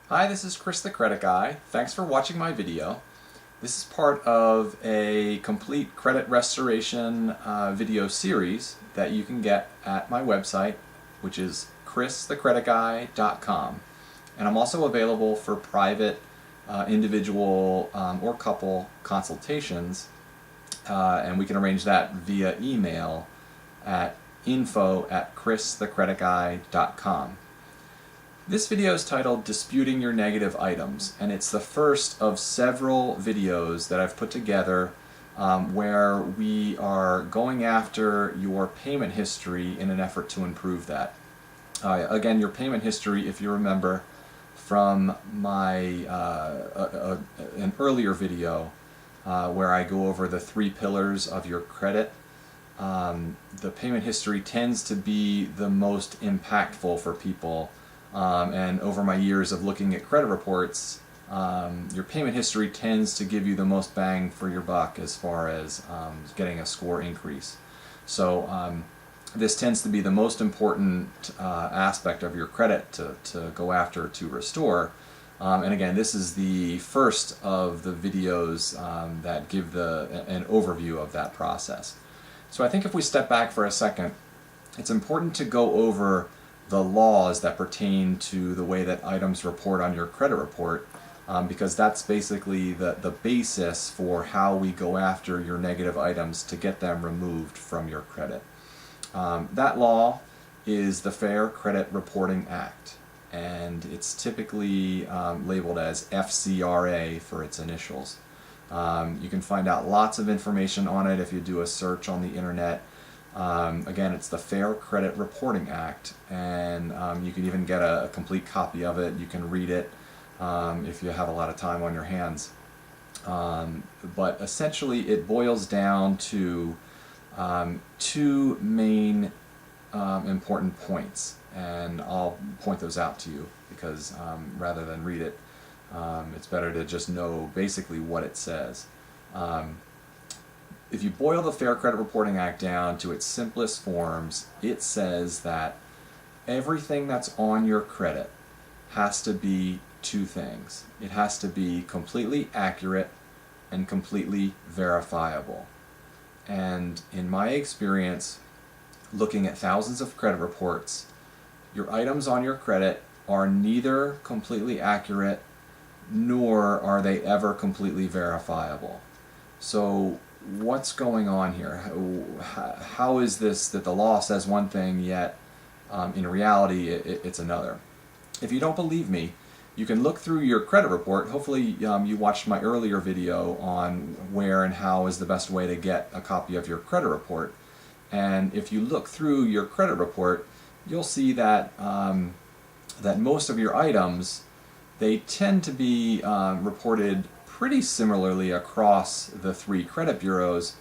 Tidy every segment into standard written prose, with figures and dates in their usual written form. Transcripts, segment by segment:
Hi, this is Chris the Credit Guy. Thanks for watching my video. This is part of a complete credit restoration video series that you can get at my website, which is christhecreditguy.com. And I'm also available for private, individual, or couple consultations, and we can arrange that via email at info@christhecreditguy.com. This video is titled Disputing Your Negative Items, and it's the first of several videos that I've put together where we are going after your payment history in an effort to improve that. Again, your payment history, if you remember from my an earlier video where I go over the 3 pillars of your credit, the payment history tends to be the most impactful for people. And over my years of looking at credit reports, your payment history tends to give you the most bang for your buck as far as getting a score increase. So this tends to be the most important aspect of your credit to go after to restore. And again, this is the first of the videos that give an overview of that process. So I think if we step back for a second, it's important to go over the laws that pertain to the way that items report on your credit report, because that's basically the basis for how we go after your negative items to get them removed from your credit. That law is the Fair Credit Reporting Act, and it's typically labeled as FCRA for its initials. You can find out lots of information on it if you do a search on the internet. Again, it's the Fair Credit Reporting Act, and you can even get a complete copy of it. You can read it if you have a lot of time on your hands. But essentially it boils down to 2 main important points, and I'll point those out to you because rather than read it, it's better to just know basically what it says. If you boil the Fair Credit Reporting Act down to its simplest forms, it says that everything that's on your credit has to be 2 things. It has to be completely accurate and completely verifiable. And in my experience, looking at thousands of credit reports, your items on your credit are neither completely accurate nor are they ever completely verifiable. So what's going on here? How is this that the law says one thing, yet in reality it's another? If you don't believe me, you can look through your credit report. Hopefully you watched my earlier video on where and how is the best way to get a copy of your credit report. And if you look through your credit report, you'll see that that most of your items, they tend to be reported pretty similarly across the 3 credit bureaus,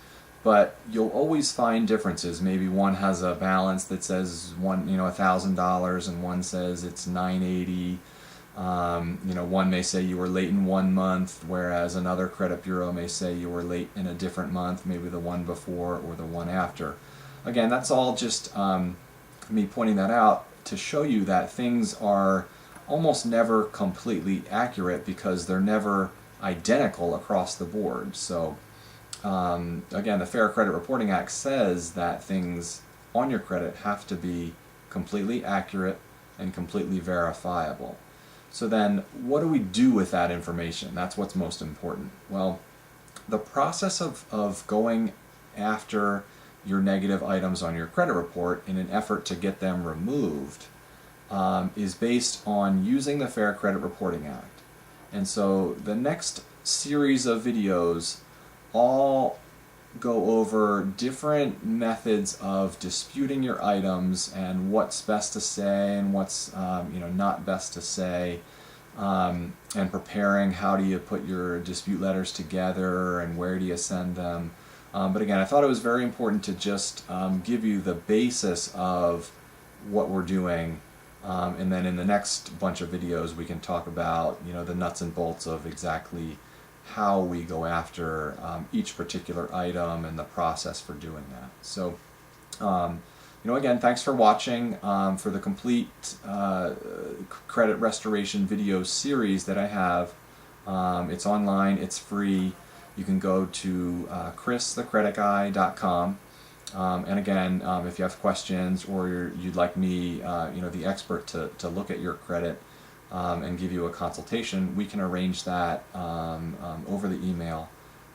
but you'll always find differences. Maybe one has a balance that says $1,000 and one says it's $980. One may say you were late in 1 month, whereas another credit bureau may say you were late in a different month, maybe the one before or the one after. Again, that's all just me pointing that out to show you that things are almost never completely accurate because they're never identical across the board. So again, the Fair Credit Reporting Act says that things on your credit have to be completely accurate and completely verifiable. So then what do we do with that information? That's what's most important. Well, the process of going after your negative items on your credit report in an effort to get them removed is based on using the Fair Credit Reporting Act. And so the next series of videos all go over different methods of disputing your items and what's best to say and what's not best to say, and preparing how do you put your dispute letters together and where do you send them. But again, I thought it was very important to just give you the basis of what we're doing. And then in the next bunch of videos we can talk about the nuts and bolts of exactly how we go after each particular item and the process for doing that. So again, thanks for watching for the complete credit restoration video series that I have. It's online, it's free. You can go to christhecreditguy.com. And again, if you have questions or you'd like me, the expert, to look at your credit and give you a consultation, we can arrange that over the email.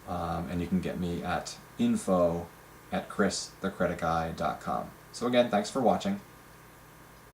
And you can get me at info@christhecreditguy.com. So again, thanks for watching.